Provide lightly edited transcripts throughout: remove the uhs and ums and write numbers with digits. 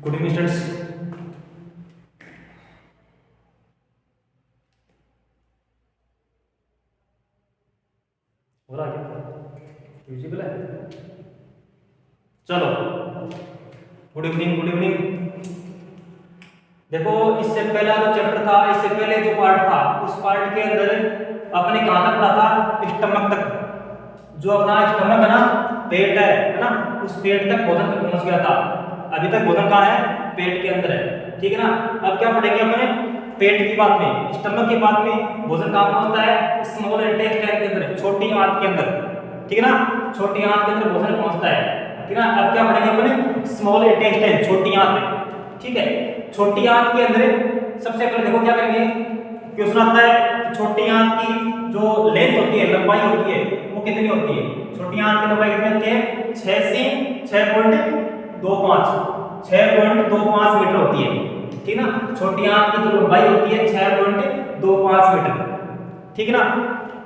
Good evening students. हो रहा क्या विजिबल है? चलो, गुड इवनिंग गुड इवनिंग। देखो, इससे पहला जो चैप्टर था, इससे पहले जो पार्ट था, उस पार्ट के अंदर अपने कहां तक पढ़ा था? स्टमक तक। जो अपना स्टमक है ना, पेट है ना, उस पेट तक भोजन पहुंच गया था। अभी तक भोजन कहाँ है? पेट के अंदर है, ठीक है ना। अब क्या पढ़ेंगे अपने? पेट की बात में, स्टमक की बात में भोजन कहाँ पहुंचता है? स्मॉल इंटेस्टाइन के अंदर, छोटी आंत के अंदर, ठीक है ना। छोटी आंत के अंदर भोजन पहुंचता है, ठीक है ना। अब क्या पढ़ेंगे अपने? स्मॉल इंटेस्टाइन, छोटी आंत, ठीक है। छोटी आंत के अंदर सबसे पहले देखो क्या करेंगे, क्वेश्चन आता है छोटी आंत की जो लेंथ होती है, लंबाई होती है, वो कितनी होती है? छोटी आंत की लंबाई कितनी होती है? 6 से 6.25 6.25 मीटर होती है, ठीक है ना। छोटी आंत की जो लंबाई होती है 6.25 मीटर, ठीक है ना।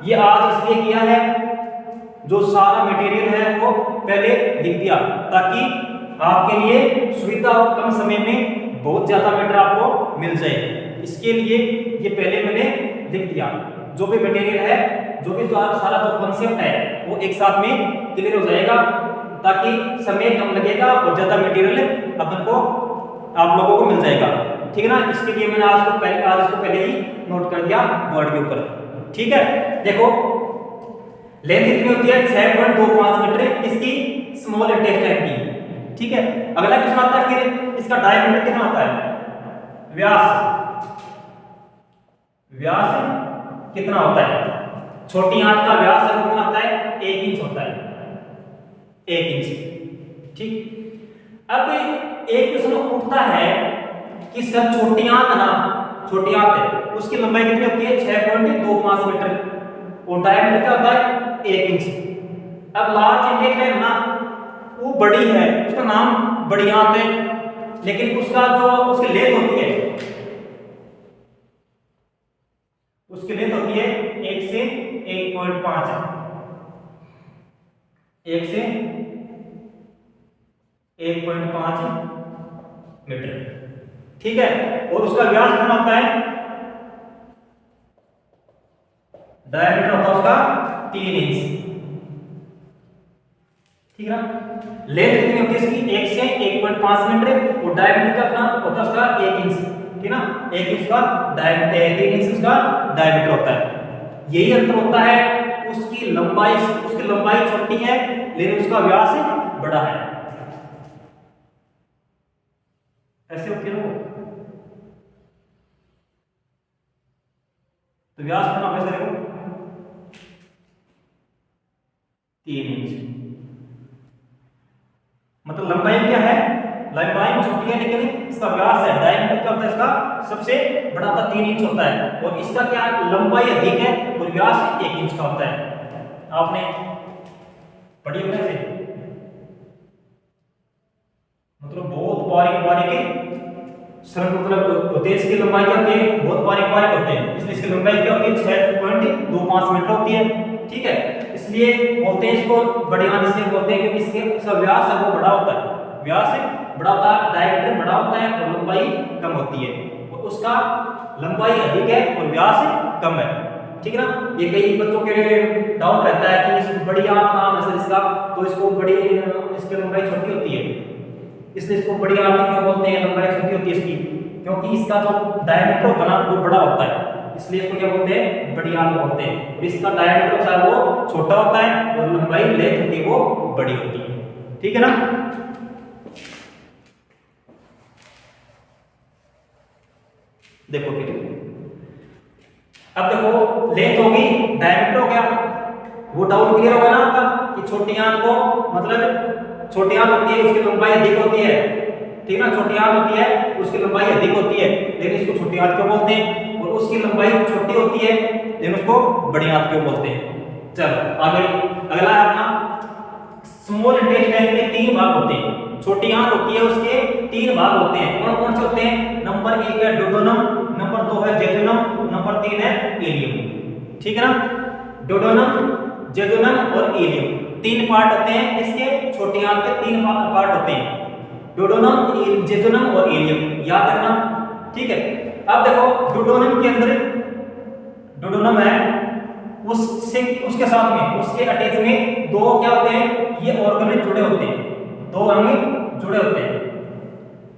ये आज इसलिए किया है, जो सारा मटेरियल है वो पहले लिख दिया, ताकि आपके लिए सुविधा हो, कम समय में बहुत ज्यादा मीटर आपको मिल जाए। इसके लिए ये पहले मैंने लिख दिया। जो भी मटेरियल है, जो भी सारा जो कॉन्सेप्ट है, वो एक साथ में क्लियर हो जाएगा, ताकि समय कम लगेगा और ज्यादा मटेरियल अपन को, आप लोगों को मिल जाएगा, ठीक है ना। इसके लिए मैंने आज इसको पहले ही नोट कर दिया बोर्ड के ऊपर, ठीक है। देखो, लेंथ कितनी होती है? 6.25 मीटर इसकी स्मॉल इंटेस्टाइन की, ठीक है। अगला क्वेश्चन आता है फिर इसका डायमीटर कितना होता है? व्यास कितना होता है? छोटी आंत का व्यास कितना होता है? 1 इंच होता है, 1 इंच, ठीक। अब एक क्वेश्चन उठता है कि सर छोटी आंत ना, छोटी आंत है, उसकी लंबाई कितनी होती है? 6.25 मीटर, और डायमीटर क्या होता है? 1 इंच। अब लार्ज इंटेस्टाइन ना, वो बड़ी है, उसका नाम बड़ी आंत है, लेकिन उसका जो उसकी लेंथ होती है, उसकी लेंथ होती है 1 से 1.5, 1 से 1.5 मीटर, ठीक है। और उसका व्यास कितना होता है? डायमीटर होता है उसका 3 इंच, ठीक है ना। लेंथ कितनी होती है इसकी? 1 से 1.5 मीटर, और डायमीटर कितना होता है उसका? 1 इंच, ठीक ना। 1 इंच का डायमीटर, 3 इंच उसका डायमीटर होता है। यही अंतर होता है, उसकी लंबाई छोटी है, लेकिन उसका व्यास बड़ा है। ऐसे होती है ना वो, तो व्यास कितना कैसे देखो? 3 इंच। मतलब लंबाई क्या है? लंबाई छोटी है, लेकिन इसका व्यास है, डायमीटर क्या होता है इसका? सबसे बड़ा होता है, 3 इंच होता है, और इसका क्या लंबाई अधिक है और व्यास 1 इंच का होता है। आपने पढ़ी होगा ऐसे, मतलब बहुत बारीक बारीक सरल, मतलब होते हैं। इसकी लंबाई क्या होती है? बहुत बारीक बारीक होते हैं, इसलिए इसकी लंबाई क्या होती है? 6.25 मीटर होती है, ठीक है। इसलिए बोलते हैं इसको बड़ी आंत इसलिए बोलते हैं, क्योंकि इसका व्यास है वो बड़ा होता है, व्यास बड़ा होता है, डायमीटर बड़ा होता है, और लंबाई कम होती है, और उसका लंबाई अधिक है और व्यास कम है, ठीक है ना। ये कई बच्चों के डाउट रहता है कि इस बड़ी आंत नाम है सर इसका, तो इसको बड़ी, इसकी लंबाई छोटी होती है, इसलिए इसको बड़ी आंत क्यों बोलते हैं? लंबाई छोटी होती है इसकी, क्योंकि इसका जो डायमीटर होता है ना, वो बड़ा होता है, इसलिए इसको क्या बोलते हैं? बड़ी आंत बोलते हैं। और इसका डायमीटर होता है वो छोटा होता है, और लंबाई लेंथ होती है वो बड़ी होती है, ठीक है ना। देखो फिर, अब देखो, लेंथ होगी, डायमीटर हो गया, वो डाउट क्लियर होगा ना आपका कि छोटी आंत को, मतलब छोटी आंत होती है उसकी लंबाई अधिक होती है, ठीक है ना। छोटी आंत होती है उसकी लंबाई अधिक होती है, लेकिन इसको छोटी आंत क्यों बोलते हैं? और उसकी लंबाई छोटी होती है, लेकिन उसको बड़ी आंत क्यों बोलते हैं? चलो आगे, अगला है अपना स्मॉल इंटेस्टाइन के 3 भाग होते हैं। छोटी आंत होती है, उसके 3 भाग होते हैं। कौन कौन से होते हैं? नंबर 1 है डोडोनम, नंबर 2 है जेजुनम, नंबर 3 है इलियम, ठीक है ना। डोडोनम, जेजुनम और इलियम 3 पार्ट होते हैं इसके, छोटी आंत के 3 पार्ट होते हैं। डोडोनम, जेजुनम और इलियम, याद रखना, ठीक है। अब देखो डोडोनम के अंदर, डोडोनम है, उससे उसके साथ में, उसके अटैच में दो क्या होते हैं, ये ऑर्गन जुड़े होते हैं, दो अंग जुड़े होते हैं।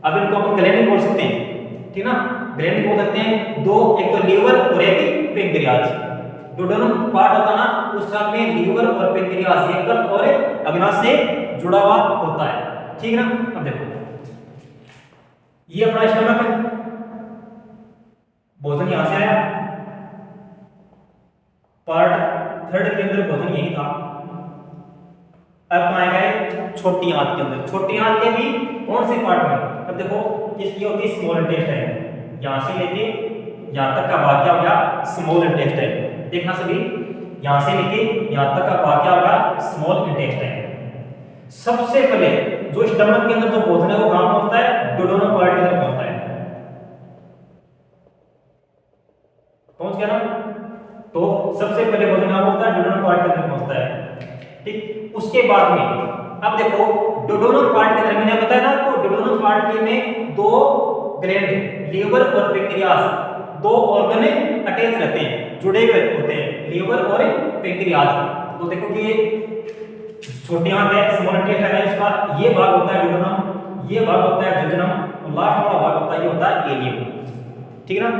अब इनको अपन ग्लैंड बोल सकते हैं, ठीक ना, ग्लैंड बोल सकते हैं दो, एक तो लीवर और एक पेंक्रियाज। डोडोनम पार्ट होता ना, उस साथ में लीवर और पेंक्रियाज यकृत और अग्नाशय से जुड़ा हुआ होता है, ठीक ना। अब देखो ये अपना स्टमक है, भोजन यहां से आया, पार्ट थर्ड के अंदर भोजन यही था। अब कहाँ गए, छोटी आंत के अंदर। छोटी आंत के भी कौन से पार्ट में, अब देखो इसकी होती है स्मॉल इंटेस्टाइन, यहां से लेके यहां तक का भाग क्या होगा, स्मॉल इंटेस्टाइन। देखना सभी, यहां से लेके यहां तक का भाग क्या होगा, स्मॉल इंटेस्टाइन। सबसे पहले जो स्टमक के अंदर जो भोजन है वो कहां पहुंचता है, डोडोनम पार्ट के अंदर पहुंचता है, पहुंच गया ना। तो सबसे पहले भोजन कहां पहुंचता है, डोडोनम पार्ट के अंदर पहुंचता है, ठीक। उसके बाद में अब देखो डोडोनम पार्ट के अंदर मैंने बताया ना आपको, डोडोनम पार्ट के में दो ग्लैंड, लीवर और पेंक्रियाज, दो ऑर्गन अटैच रहते हैं, जुड़े हुए होते हैं, लीवर और पेंक्रियाज। तो देखो कि ये छोटी आंत है, स्मॉल इंटेस्टाइन है, इसका ये भाग होता है डोडोनम, ये भाग होता है जेजुनम, और लास्ट वाला भाग होता है, ये होता है इलियम, ठीक है ना।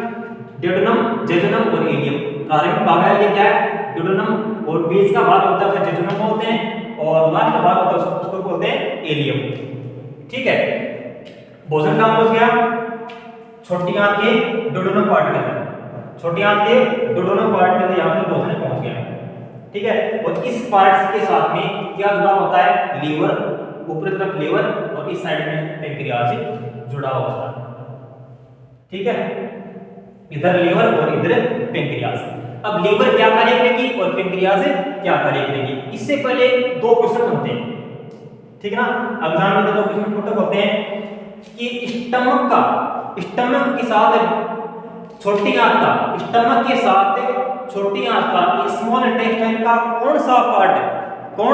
डोडोनम, जेजुनम और इलियम, प्रारंभिक भाग है ये क्या है, डोडोनम, और बीच का भाग होता है उसे जेजुनम बोलते हैं, और लास्ट भाग होता है उसको बोलते हैं इलियम, ठीक है। भोजन कहां पहुंच गया, छोटी आंत के डोडोनम पार्ट के अंदर, छोटी आंत के डोडोनम पार्ट के अंदर यहां पे भोजन पहुंच गया, ठीक है। और इस पार्ट के साथ में क्या जुड़ा होता है, लीवर, ऊपरी तरफ लीवर और इस साइड में पेंक्रियाज से जुड़ा होता है, ठीक है। इधर लीवर और इधर पेंक्रियाज। अब लीवर क्या कार्य करेगी और पेंक्रियाज क्या कार्य करेगी, इससे पहले दो क्वेश्चन होते हैं, ठीक है ना। एग्जाम में दो क्वेश्चन पुट होते हैं कि स्टमक के साथ छोटी आंत का, स्टमक के साथ छोटी आंत का स्मॉल इंटेस्टाइन का कौन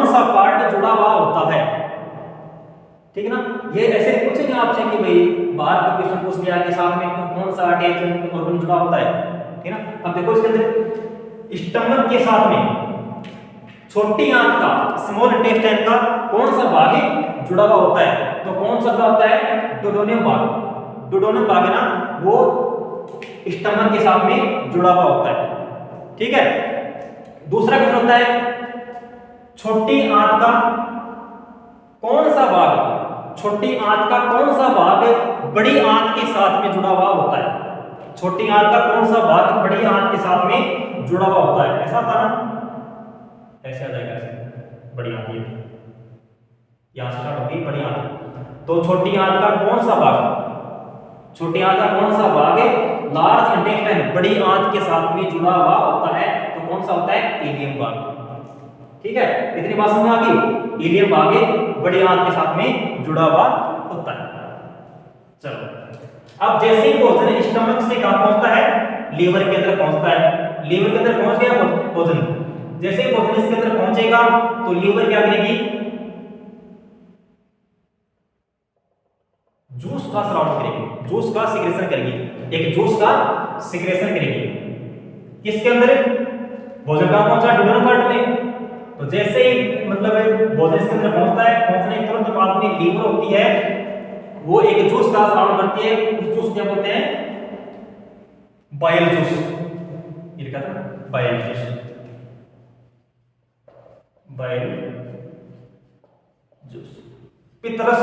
सा पार्ट जुड़ा हुआ होता है, ठीक है ना। ये ऐसे पूछेंगे आपसे कि भाई बाहर का क्वेश्चन पूछ लिया कि साथ में कौन सा अटैचमेंट ऑर्गन जुड़ा होता है, ठीक है ना। अब देखो इसके अंदर स्टमक के साथ में छोटी आंत का, स्मॉल इंटेस्टाइन का कौन सा भाग जुड़ा हुआ होता है, तो कौन सा जुड़ा होता है, डोडोनियम भाग। डोडोनियम भाग है ना, वो स्टमक के साथ में जुड़ा हुआ होता है, ठीक है। दूसरा क्वेश्चन होता है छोटी आंत का कौन सा भाग, छोटी आंत का कौन सा भाग बड़ी आंत के साथ में जुड़ा हुआ होता है, छोटी आंत का कौन सा भाग बड़ी आंत के साथ में जुड़ा हुआ होता है, ऐसा था ना, ऐसे आ जाएगा, ऐसे बड़ी आंत, ये यहां से स्टार्ट होगी बड़ी आंत। तो छोटी आंत का कौन सा भाग, छोटी आंत का कौन सा भाग लार्ज इंटेस्टाइन, बड़ी आंत के साथ में जुड़ा हुआ होता है, तो कौन सा होता है, इलियम भाग, ठीक है। इतनी बात समझ आ गई, इलियम भाग बड़ी आंत के साथ में जुड़ा हुआ होता है। चलो अब जैसे ही भोजन स्टमक से कहां पहुंचता है, लीवर के अंदर पहुंचता है, लीवर के अंदर पहुंच गया भोजन, जैसे ही भोजन इसके अंदर पहुंचेगा तो लीवर क्या करेगी, जूस का स्राव करेगी, जूस का सिक्रेशन करेगी, एक जूस का सिक्रेशन करेगी, किसके अंदर, भोजन कहां पहुंचा, डोडोनम पार्ट में। तो जैसे ही मतलब भोजन इसके अंदर पहुंचता है, पहुंचने के तुरंत बाद में लीवर होती है, वो एक जूस का स्राव करती है, उस जूस क्या बोलते हैं, बाइल जूस, ये लिखा था bile juice, bile juice. Patras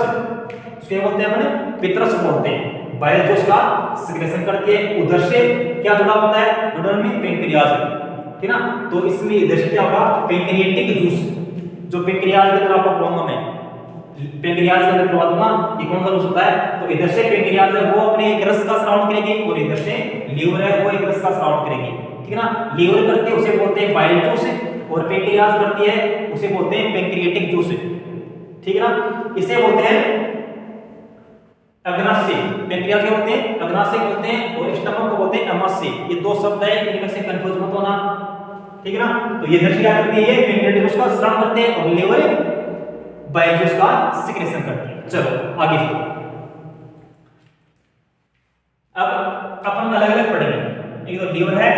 क्या बोलते हैं, मैंने पितरस बोलते हैं, बाइल जूस का सिक्रेशन करती है, उधर से क्या जुड़ा होता है, डोडोनम में पेंक्रियाज, ठीक ना। तो इसमें इधर से क्या होगा, पेंक्रियाटिक जूस, जो पेंक्रियाज के अंदर आपको पढ़ाऊंगा मैं, पेंक्रियाज के अंदर करवा दूंगा कि कौन सा जूस होता है। तो इधर से पेंक्रियाज है वो अपने एक रस का स्राव करेगी, और इधर से लीवर है वो एक रस का स्राव करेगी, ठीक है ना। लीवर करती है उसे बोलते हैं बाइल जूस, और पेंक्रियाज करती है उसे बोलते हैं पेंक्रियाटिक जूस, ठीक है ना। इसे बोलते हैं अग्नाशय, पेंक्रियाज क्या बोलते हैं, अग्नाशय बोलते हैं, और स्टमक को बोलते हैं अमाशय। ये दो शब्द है, इनमें से कंफ्यूज मत होना, ठीक है ना। तो ये इधर से क्या करती है, ये पेंक्रियाटिक जूस का स्राव करते हैं, और लीवर बाइल जूस का सिक्रेशन करती है। चलो आगे अब अपन अलग अलग पढ़ेंगे, एक तो लीवर है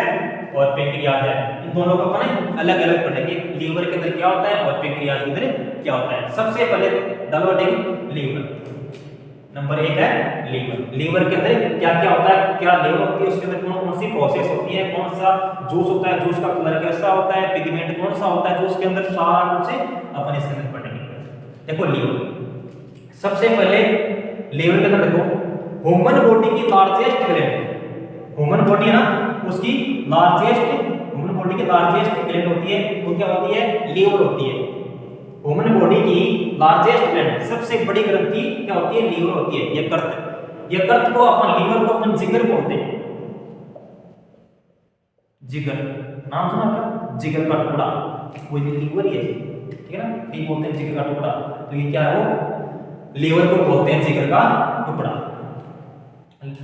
और पैंक्रियाज है, इन दोनों को अपन अलग अलग पढ़ेंगे, लीवर के अंदर क्या होता है और पैंक्रियाज के अंदर क्या होता है। सबसे पहले डालो लीवर, नंबर 1 है लीवर। लीवर के अंदर क्या क्या होता है, क्या लीवर होती है, उसके अंदर कौन कौन सी प्रोसेस होती है, कौन सा जूस होता है, जूस का कलर कैसा होता है, पिगमेंट कौन सा होता है जूस के अंदर, सारा कुछ अपन इसके अंदर पढ़ेंगे। देखो लीवर, सबसे पहले लीवर के अंदर देखो ह्यूमन बॉडी की लार्जेस्ट ग्लैंड, ह्यूमन बॉडी है ना उसकी लार्जेस्ट, ह्यूमन बॉडी की लार्जेस्ट ग्लैंड होती है वो क्या होती है, लीवर होती है। ह्यूमन बॉडी की लार्जेस्ट ग्लैंड सबसे बड़ी ग्रंथि क्या होती है, लीवर होती है। यकृत, यकृत को अपन लीवर को अपन जिगर बोलते हैं, जिगर नाम सुना क्या, जिगर का टुकड़ा वो लीवर ही है, ठीक है ना, ये बोलते हैं जिगर का टुकड़ा, तो ये क्या है वो लीवर को बोलते हैं जिगर का टुकड़ा,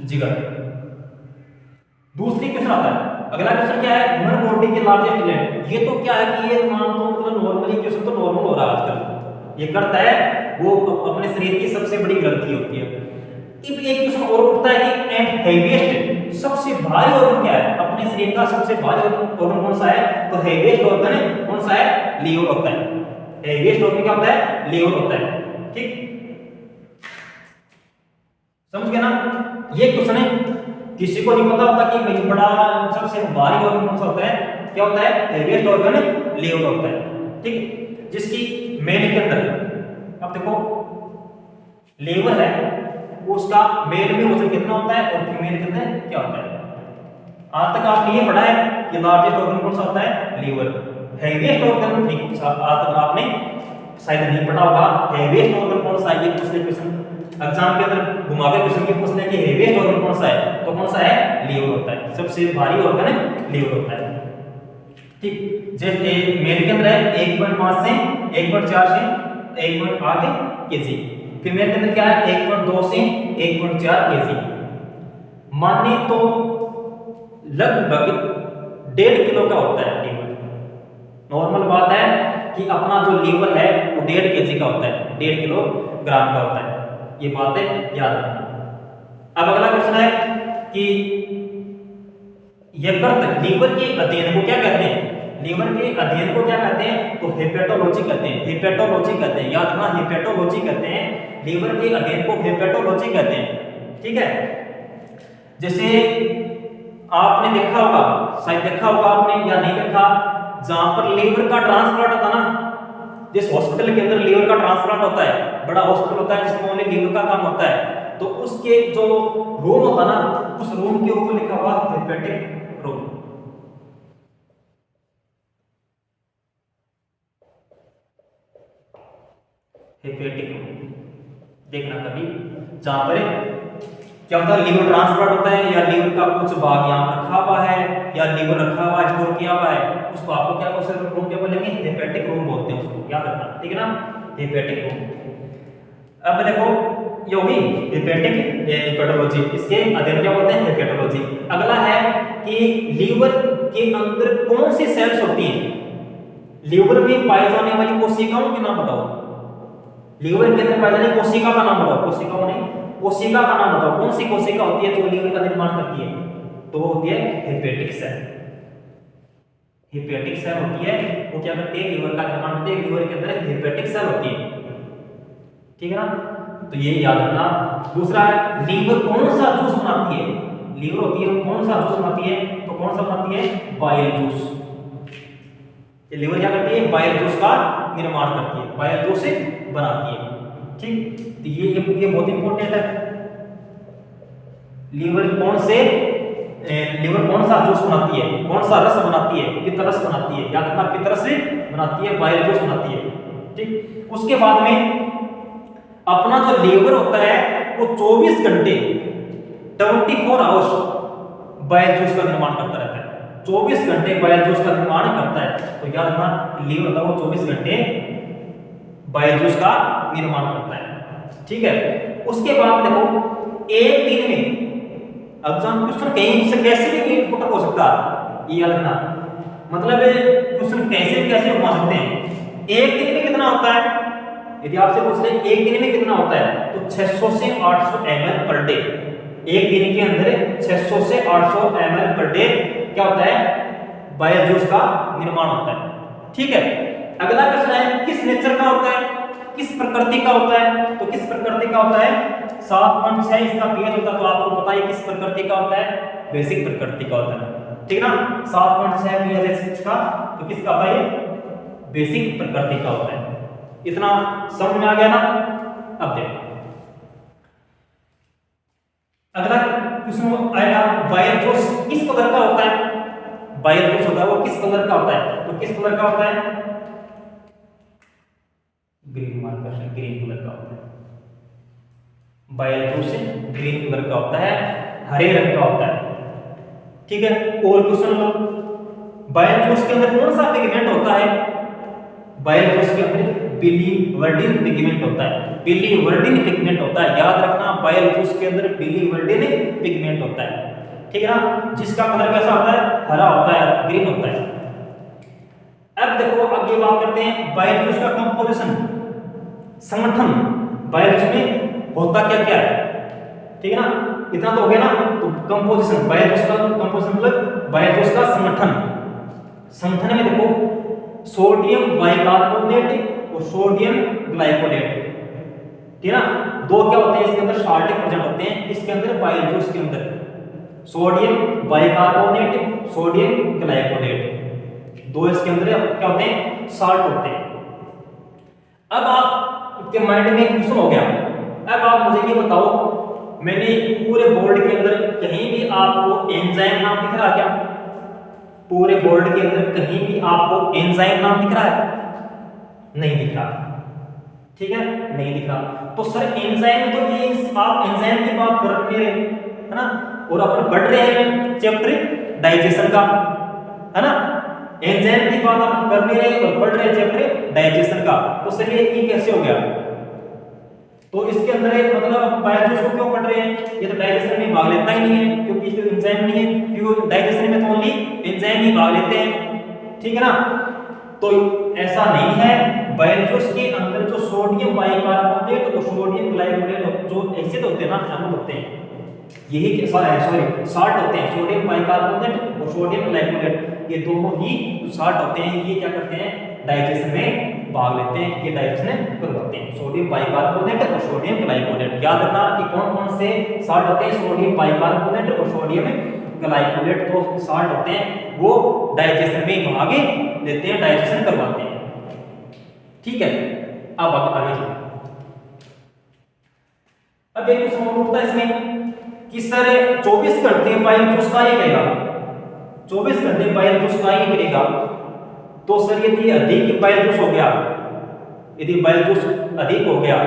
जिगर। दूसरी क्वेश्चन आता है, अगला क्वेश्चन क्या है, ह्यूमन बॉडी की लार्जेस्ट ग्लैंड, ये तो क्या है कि ये मान तो मतलब नॉर्मली क्वेश्चन तो नॉर्मल हो रहा है आजकल, ये करता है वो अपने शरीर की सबसे बड़ी ग्रंथि होती है। अब एक क्वेश्चन और उठता है कि एंड हेवीएस्ट, सबसे भारी ऑर्गन क्या है, अपने शरीर का सबसे भारी ऑर्गन कौन सा है, तो हेवीएस्ट ऑर्गन कौन सा है, लीवर होता है। हेवीएस्ट ऑर्गन क्या होता है, लीवर होता है, ठीक समझ गए ना। ये क्वेश्चन है, किसी को नहीं पता होता कि भाई बड़ा सबसे भारी ऑर्गन कौन सा होता है, क्या होता है, हेवीएस्ट ऑर्गन लीवर होता है, ठीक। जिसकी मेल के अंदर, अब देखो लीवर है उसका मेल में वजन कितना होता है और फीमेल के अंदर क्या होता है। आज तक आपने ये पढ़ा है कि लार्जेस्ट ऑर्गन कौन सा होता है, लीवर। हेवीएस्ट ऑर्गन ठीक आज तक आपने शायद नहीं पढ़ा होगा, हेवीएस्ट ऑर्गन कौन सा है, ये पूछने क्वेश्चन एग्जाम के अंदर घुमा के क्वेश्चन के पूछने कि हेवीएस्ट ऑर्गन कौन सा है, तो कौन सा है, लीवर होता है, सबसे भारी ऑर्गन है लीवर होता है, ठीक। जैसे मेल के अंदर है 1.5 से 1.4 से 1.8 केजी, फीमेल के अंदर क्या है 1.2 से 1.4 केजी। माने तो लगभग 1.5 किलो का होता है लीवर। नॉर्मल बात है कि अपना जो लीवर है वो 1.5 केजी का होता है, 1.5 किलोग्राम का होता है, ये बातें याद रखना। अब अगला क्वेश्चन है कि यकृत लीवर के अध्ययन को क्या कहते हैं, लीवर के अध्ययन को क्या कहते हैं, तो हेपेटोलॉजी कहते हैं, हेपेटोलॉजी कहते हैं, याद रखना हेपेटोलॉजी कहते हैं, लीवर के अध्ययन को हेपेटोलॉजी कहते हैं, ठीक है। जैसे आपने देखा होगा, शायद देखा होगा आपने या नहीं देखा, जहां पर लीवर का ट्रांसप्लांट होता ना, जिस हॉस्पिटल के अंदर लीवर का ट्रांसप्लांट होता है, बड़ा हॉस्पिटल होता है जिसमें ओनली लीवर का काम होता है, तो उसके जो रूम होता ना, उस रूम के ऊपर लिखा हुआ हेपेटिक रूम, हेपेटिक रूम देखना कभी, जहां पर क्या होता है लीवर ट्रांसप्लांट होता है या लीवर का कुछ भाग यहाँ रखा हुआ है या लीवर रखा हुआ है, स्टोर किया हुआ है, उसको आपको क्या उस रूम के बोलेंगे, हेपेटिक रूम बोलते हैं उसको, याद रखना, ठीक है ना, हेपेटिक रूम। अब देखो ये होगी हेपेटिक हेपेटोलॉजी, इसके अध्ययन क्या बोलते हैं, हेपेटोलॉजी। अगला है कि लीवर के अंदर कौन सी सेल्स होती हैं, लीवर में पाई जाने वाली कोशिकाओं के नाम बताओ, लीवर के अंदर पाई जाने कोशिका का नाम बताओ, कोशिकाओं नहीं, कोशिका का नाम बताओ, कौन सी कोशिका होती है जो लीवर का निर्माण करती है, तो वो होती है हेपेटिक सेल, हेपेटिक सेल होती है, वो क्या करती है, लीवर का निर्माण करती है, लीवर के अंदर हेपेटिक सेल होती है, ठीक है ना, तो ये याद रखना। दूसरा है लीवर कौन सा जूस बनाती है, लीवर होती है कौन सा जूस बनाती है, तो कौन सा बनाती है, बाइल जूस। ये लीवर क्या करती है, बाइल जूस का निर्माण करती है, बाइल जूस बनाती है, ठीक। तो ये बहुत इंपॉर्टेंट है, लीवर कौन सा जूस बनाती है, कौन सा रस बनाती है, पित्तरस बनाती है, याद रखना पित्तरस बनाती है, बाइल जूस बनाती है, ठीक। उसके बाद में अपना जो लीवर होता है वो 24 घंटे 24 आवर्स बाइल जूस का निर्माण करता रहता है, 24 घंटे बाइल जूस का निर्माण करता है, तो याद रखना लीवर होता है वो 24 घंटे बाइल जूस का निर्माण करता है, ठीक है। उसके बाद देखो एक दिन में एग्जाम क्वेश्चन कहीं से कैसे भी इनपुट हो सकता है, ये याद रखना, मतलब क्वेश्चन कैसे कैसे घुमा सकते हैं। एक दिन में कितना होता है, यदि आपसे पूछ ले एक दिन में कितना होता है, तो 600 से 800 ml पर डे। एक दिन के अंदर 600 से 800 ml पर डे क्या होता है, बायो जूस का निर्माण होता है। ठीक है, अगला प्रश्न है किस नेचर का होता है, किस प्रकृति का होता है। तो किस प्रकृति का होता है, 7.6 इसका पीएच होता है। तो आपको पता है किस प्रकृति का होता है, बेसिक प्रकृति का होता है। ठीक ना, 7.6 पीएच का, तो किसका होता है, बेसिक प्रकृति का होता है। इतना समझ में आ गया ना। अब देखो अगला क्वेश्चन आएगा, बायो जूस किस कलर का होता है। बायो जूस होता है वो किस कलर का होता है, तो किस कलर का होता है, ग्रीन मार्कर से ग्रीन कलर का होता है। बायो जूस ग्रीन कलर का होता है, हरे रंग का होता है। ठीक है, और क्वेश्चन लो, बायो जूस के अंदर कौन सा पिगमेंट होता है। बायो जूस के अंदर बिलीवर्डिन पिगमेंट होता है। बिलीवर्डिन पिगमेंट होता है, याद रखना, बायो जूस के अंदर बिलीवर्डिन पिगमेंट होता है। ठीक है ना, जिसका कलर कैसा होता है, हरा होता है, ग्रीन होता है। अब देखो आगे बात करते हैं बायो जूस का कंपोजिशन, संगठन। बायो जूस में होता क्या क्या है, ठीक है ना, इतना तो हो गया ना। तो कंपोजिशन, बायो जूस का कंपोजिशन मतलब बायो जूस का संगठन। संगठन में देखो सोडियम बाइकार्बोनेट और सोडियम ग्लाइकोलेट, ठीक है ना, दो क्या होते हैं इसके अंदर, साल्ट प्रेजेंट होते हैं इसके अंदर बायो जूस के अंदर, सोडियम बाइकार्बोनेट, सोडियम ग्लाइकोलेट, दो इसके अंदर क्या होते हैं, साल्ट होते हैं। अब आपके माइंड में क्वेश्चन हो गया, अब आप मुझे ये बताओ, मैंने पूरे बोर्ड के अंदर कहीं भी आपको एंजाइम नाम दिख रहा क्या, पूरे बोर्ड के अंदर कहीं भी आपको एंजाइम नाम दिख रहा है, नहीं दिख रहा। ठीक है, नहीं दिख रहा। तो सर एंजाइम, तो ये आप एंजाइम की बात कर रहे हैं, है ना, और अपन पढ़ रहे हैं चैप्टर डाइजेशन का, है ना, एंजाइम की बात अपन कर नहीं रहे और पढ़ रहे हैं चैप्टर डाइजेशन का। तो सर ये कैसे हो गया, तो इसके अंदर एक मतलब बायो जूस को क्यों पढ़ रहे हैं, ये तो डाइजेशन में भाग लेता ही नहीं है, क्योंकि इसमें एंजाइम नहीं है, क्योंकि डाइजेशन में तो ओनली एंजाइम ही भाग लेते हैं। ठीक है ना, तो ऐसा नहीं है, बायो जूस के अंदर जो सोडियम बाइकार्बोनेट और सोडियम ग्लाइकोलेट जो एसिड होते हैं ना, अम्ल होते हैं, यही सॉरी साल्ट होते हैं, सोडियम बाइकार्बोनेट और सोडियम ग्लाइकोलेट, ये दोनों ही साल्ट होते हैं, ये क्या करते हैं, डाइजेशन में भाग लेते हैं, ये डाइजेशन करवाते हैं, सोडियम बाइकार्बोनेट और सोडियम ग्लाइकोलेट। याद रखना कि कौन कौन से साल्ट होते हैं, सोडियम बाइकार्बोनेट और सोडियम ग्लाइकोलेट, तो साल्ट होते हैं वो डाइजेशन में भाग लेते हैं, डाइजेशन करवाते हैं। ठीक है, अब आगे चलो। अब एक क्वेश्चन और उठता है इसमें कि सर 24 घंटे बायो जूस का ये करेगा, 24 घंटे बायो जूस का ये करेगा, तो सर यदि अधिक बायो जूस हो गया, यदि बायो जूस अधिक हो गया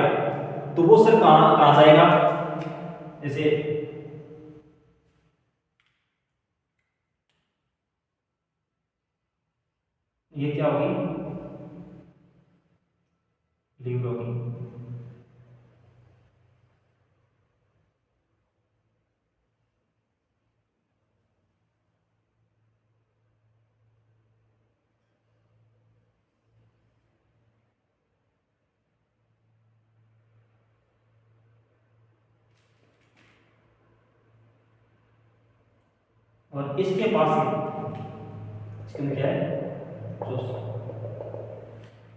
तो वो सर कहां जाएगा, जैसे ये क्या होगी, लीवर होगी। और इसके पास में इसके अंदर क्या है,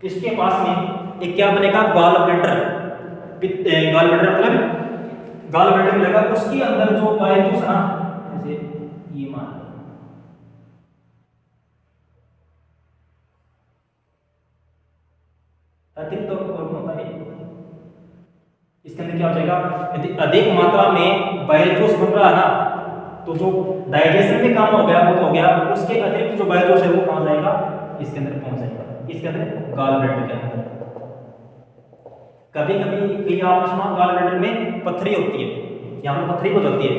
इसके पास में एक क्या बनेगा, गॉल ब्लैडर। गॉल ब्लैडर मतलब गॉल ब्लैडर मिलेगा, उसके अंदर जो बायो जूस ना, जैसे ये मान अधिक तो होता है, इसके अंदर क्या हो जाएगा, यदि अधिक मात्रा में बायो जूस बन रहा है ना, तो जो डाइजेशन में काम हो गया वो तो हो गया, उसके अतिरिक्त जो बायो जूस है वो कहां जाएगा, इसके अंदर पहुंच जाएगा, इसके अंदर गॉल ब्लैडर के अंदर। कभी कभी आपने सुना गॉल ब्लैडर में पथरी होती है, यहाँ पर पथरी हो जाती है,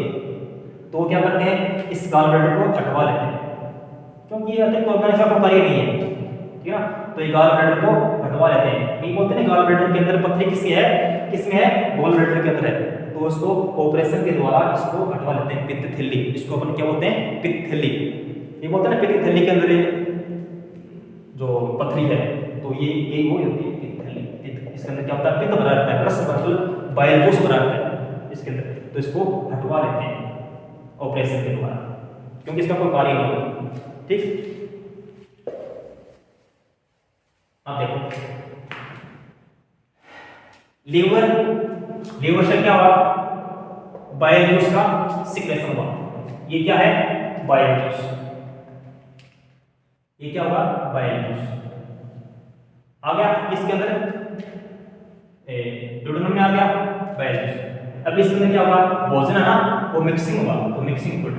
तो क्या करते हैं, इस गॉल ब्लैडर को हटवा लेते हैं, क्योंकि ये अतिरिक्त ऑर्गेनिज्म का कार्य नहीं है, ठीक है ना, तो ये गॉल ब्लैडर को हटवा लेते हैं। ये बोलते हैं गॉल ब्लैडर के अंदर पथरी किसकी है, किसमें है, गॉल ब्लैडर के अंदर है, तो उसको ऑपरेशन के द्वारा इसको हटवा लेते हैं, पित्त थैली, इसको अपन क्या बोलते हैं, पित्त थैली। ये बोलते हैं ना पित्त थैली के अंदर जो पथरी है, तो ये वो होती है पित्त थैली, इसका इसके अंदर क्या होता है, पित्त भरा रहता है, रस मतलब बाइल जूस भरा रहता है इसके अंदर, तो इसको हटवा लेते हैं ऑपरेशन के द्वारा, क्योंकि इसका कोई कार्य नहीं होता। ठीक, अब देखो लीवर, लीवर से क्या हुआ, बाइल जूस का सिक्रेशन हुआ। ये क्या है, बाइल जूस, ये क्या हुआ, बाइल जूस आ गया इसके अंदर, ड्यूडेनम में आ गया बाइल जूस। अब इसके अंदर क्या हुआ, भोजन है ना वो मिक्सिंग हुआ, तो मिक्सिंग फूड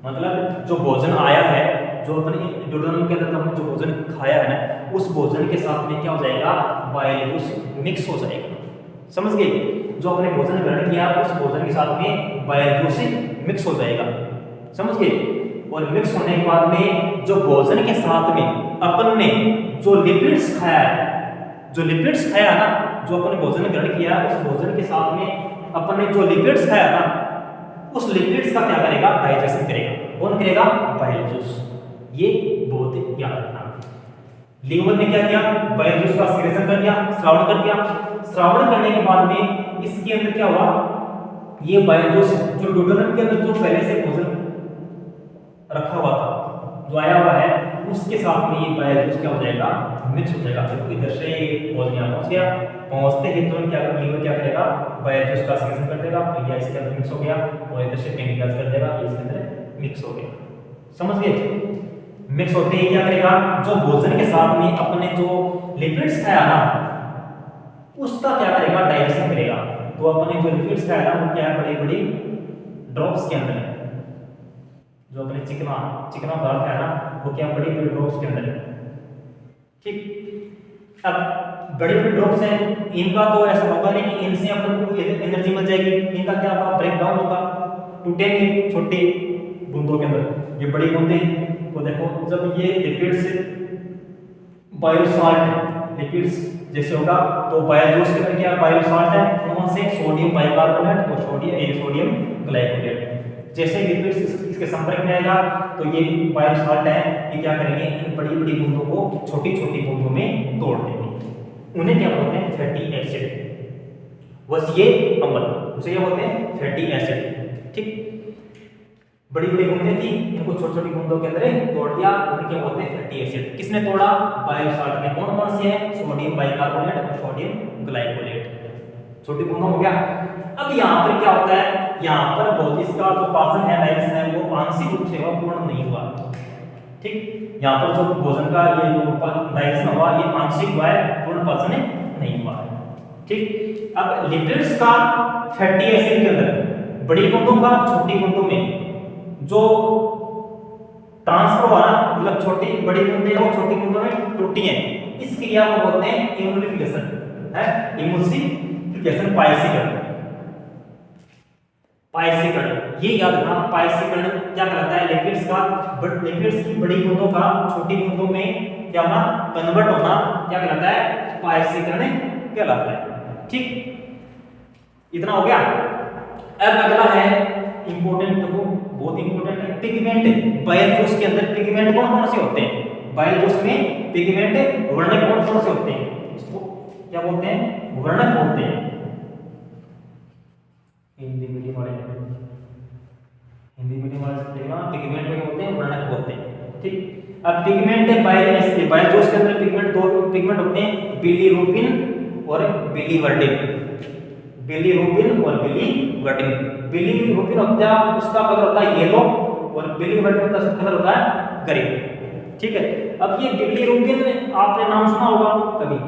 मतलब जो भोजन आया है, जो अपने ड्यूडेनम के अंदर हमने जो भोजन खाया है ना, उस भोजन के साथ में क्या हो जाएगा, बाइल जूस मिक्स हो जाएगा। समझ गए, जो अपने भोजन ग्रहण किया उस भोजन के साथ में बाइल जूस मिक्स हो जाएगा। समझ गए, और मिक्स होने के बाद में जो भोजन के साथ में अपन ने जो लिपिड्स खाया है, जो लिपिड्स खाया ना, जो अपन ने भोजन ग्रहण किया उस भोजन के साथ में अपन ने जो लिपिड्स खाया ना, उस लिपिड्स का क्या करेगा, डाइजेशन करेगा। कौन करेगा, बाइल जूस। ये बहुत ही याद रखना। लीवर ने क्या किया, बाइल जूस का सिक्रेशन कर दिया, श्रावण कर दिया। श्रावण करने के बाद में इसके अंदर क्या हुआ, ये बाइल जूस जो ड्यूडेनम के अंदर जो पहले से भोजन रखा हुआ था, जो आया हुआ है, उसके साथ में ये बाइल जूस क्या हो जाएगा, मिक्स हो जाएगा। तो इधर से भोजन यहाँ पहुंच गया, पहुंचते ही तुरंत क्या करेगा, लीवर क्या करेगा, बाइल जूस का सिक्रेशन कर देगा, तो ये इसके अंदर मिक्स हो गया, और इधर से पेनक्रियाज कर देगा, ये इसके अंदर मिक्स हो गया। समझ गए, मिक्स होते ही क्या करेगा, जो भोजन के साथ में अपने जो लिपिड्स खाया ना, उसका क्या करेगा, डाइजेशन करेगा। तो अपने जो लिपिड्स खाया ना, वो क्या है, बड़ी बड़ी ड्रॉप्स के अंदर है, जो अपने चिकना चिकना पदार्थ है ना, वो क्या बड़ी बड़ी ड्रॉप्स के अंदर है। ठीक, अब बड़ी बड़ी ड्रॉप्स हैं, इनका तो ऐसा होगा नहीं कि इनसे अपन को एनर्जी मिल जाएगी, इनका क्या होगा, ब्रेक डाउन होगा, टूटेंगे छोटी बूंदों के अंदर। ये बड़ी बूंदें, तो देखो जब ये लिपिड्स बायो साल्ट लिपिड्स जैसे होगा, तो बायो जूस के अंदर क्या बायो साल्ट है, कौन से, सोडियम बाइकार्बोनेट और सोडियम ग्लाइकोलेट। जैसे लिपिड्स इसके संपर्क में आएगा, तो ये बायो साल्ट है, ये क्या करेंगे, इन बड़ी बड़ी बूंदों को छोटी छोटी बूंदों में तोड़ देंगे। उन्हें क्या बोलते हैं, फैटी एसिड। बस ये अम्ल, उसे क्या बोलते हैं, फैटी एसिड। ठीक, बड़ी बड़ी बूंदें थी, इनको छोटी छोटी बूंदों के अंदर तोड़ दिया, उन्हें क्या बोलते हैं, फैटी एसिड। किसने तोड़ा, बायो साल्ट ने। कौन कौन से हैं, सोडियम बाइकार्बोनेट और सोडियम ग्लाइकोलेट। छोटी बूंदों हो गया। अब यहाँ पर क्या होता है, यहाँ पर बहुत इसका जो पाचन है, डाइजेशन है, वो आंशिक रूप से पूर्ण नहीं हुआ। ठीक, यहाँ पर जो भोजन का ये जो डाइजेशन हुआ, ये आंशिक हुआ है, पूर्ण पाचन नहीं हुआ है। ठीक, अब लिपिड्स का फैटी एसिड के अंदर बड़ी बूंदों का छोटी बूंदों में जो ट्रांसफर हुआ ना, मतलब छोटी बड़ी बूंदें और छोटी बूंदों में टूटी हैं, इस क्रिया को बोलते हैं इम्यूनिफिकेशन। है इम्यूनिफिकेशन, पाइसीकरण। पाइसीकरण ये याद रखना, पाइसीकरण क्या कहलाता है, लिपिड्स का लिपिड्स की बड़ी बूंदों का छोटी बूंदों में क्या होना, कन्वर्ट होना, क्या कहलाता है, पाइसीकरण कहलाता है। ठीक, इतना हो गया। अब अगला है इंपॉर्टेंट, तो बहुत इंपॉर्टेंट है, पिगमेंट। बाइल जूस के अंदर पिगमेंट कौन कौन से होते हैं, बाइल जूस में पिगमेंट वर्णक कौन कौन से होते हैं, इसको क्या बोलते हैं, वर्णक बोलते हैं। हिंदी मीडियम वाले देखना, पिगमेंट में बोलते हैं, वर्णक बोलते हैं। ठीक, अब पिगमेंट बाइल जूस के अंदर पिगमेंट, दो पिगमेंट होते हैं, बिलीरुबिन और बिलीवर्डिन। बिलीरुबिन और बिलीवर्डिन। बिलीरुबिन होता है, उसका कलर होता है येलो, और बिलीवर्डिन का कलर होता है ग्रीन। ठीक है, अब ये बिलीरुबिन आपने नाम सुना होगा कभी,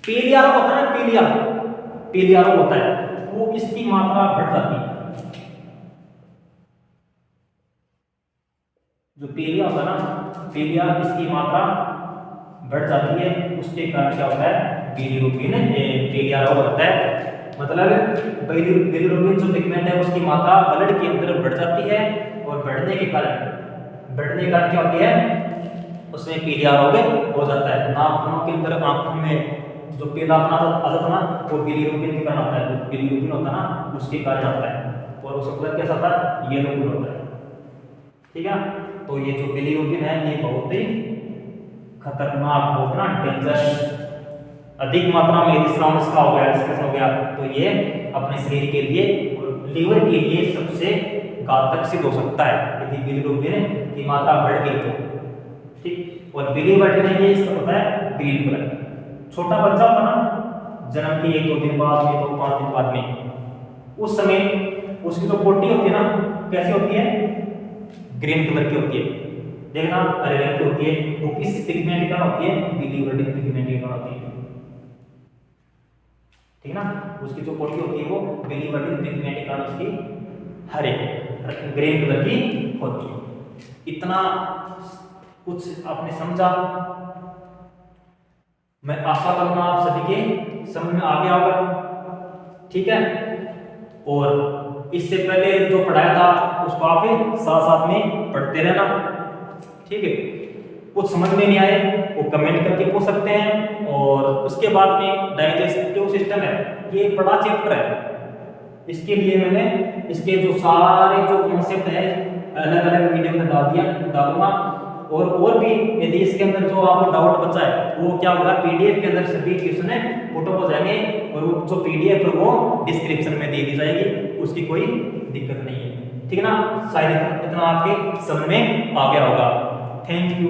पीलिया होता है, पीलिया होता है, वो इसकी मात्रा बढ़ जाती है। जो पीलिया होता है ना, पीलिया इसकी मात्रा बढ़ जाती है, उसके कारण क्या होता है, बिलीरुबिन पीलिया रोग होता है। मतलब बिलीरुबिन जो पिगमेंट है उसकी मात्रा ब्लड के अंदर बढ़ जाती है, और बढ़ने के कारण क्या होती है, उसमें पीलिया रोग हो जाता है। नाखूनों के अंदर, आंखों में जो पीलापन आता था ना, वो बिलीरुबिन के कारण आता है। जो बिलीरुबिन होता है ना, उसके कारण आता है, और उसका कलर कैसा होता है, येलो कलर होता है। ठीक है, तो ये जो बिलीरुबिन है, ये बहुत ही खतरनाक, बहुत ना डेंजरस अधिक मात्रा में यदि श्रावण इसका हो गया, डिस्कस हो गया, तो ये अपने शरीर के लिए और लीवर के लिए सबसे घातक सिद्ध हो सकता है यदि बिलिरुबिन की मात्रा बढ़ गई तो। ठीक, और बिलिवर्डिन ये इसका होता है ग्रीन कलर। छोटा बच्चा होता ना जन्म के 1-2 दिन बाद में, 2-5 दिन बाद में, उस समय उसकी जो पोटी होती है ना, कैसी होती है? ग्रीन कलर की होती है। देखना हरे रंग की होती है, वो किस पिगमेंट के कारण होती है? बिलिवर्डिन पिगमेंट के कारण होती है। ठीक ना, उसकी जो पोटी होती है वो बिलिवर्डिन पिगमेंट के कारण उसकी हरे ग्रीन कलर की होती है। इतना कुछ आपने समझा, मैं आशा करूंगा आप सभी के समझ में आ गया होगा। ठीक है, और इससे पहले जो पढ़ाया था उसको आप साथ साथ में पढ़ते रहना। ठीक है, कुछ समझ में नहीं आए वो कमेंट करके पूछ सकते हैं। और उसके बाद में डाइजेस्टिव सिस्टम है, ये बड़ा चैप्टर है, इसके लिए मैंने इसके जो सारे जो कॉन्सेप्ट है अलग अलग वीडियो में डालूंगा। और भी यदि इसके अंदर जो आपको डाउट बचा है वो क्या होगा, पीडीएफ के अंदर सभी क्वेश्चन है फोटो हो जाएंगे, और वो जो पीडीएफ है वो डिस्क्रिप्शन में दे दी जाएगी, उसकी कोई दिक्कत नहीं है। ठीक है ना, शायद इतना आपके समझ में आ गया होगा। Thank you.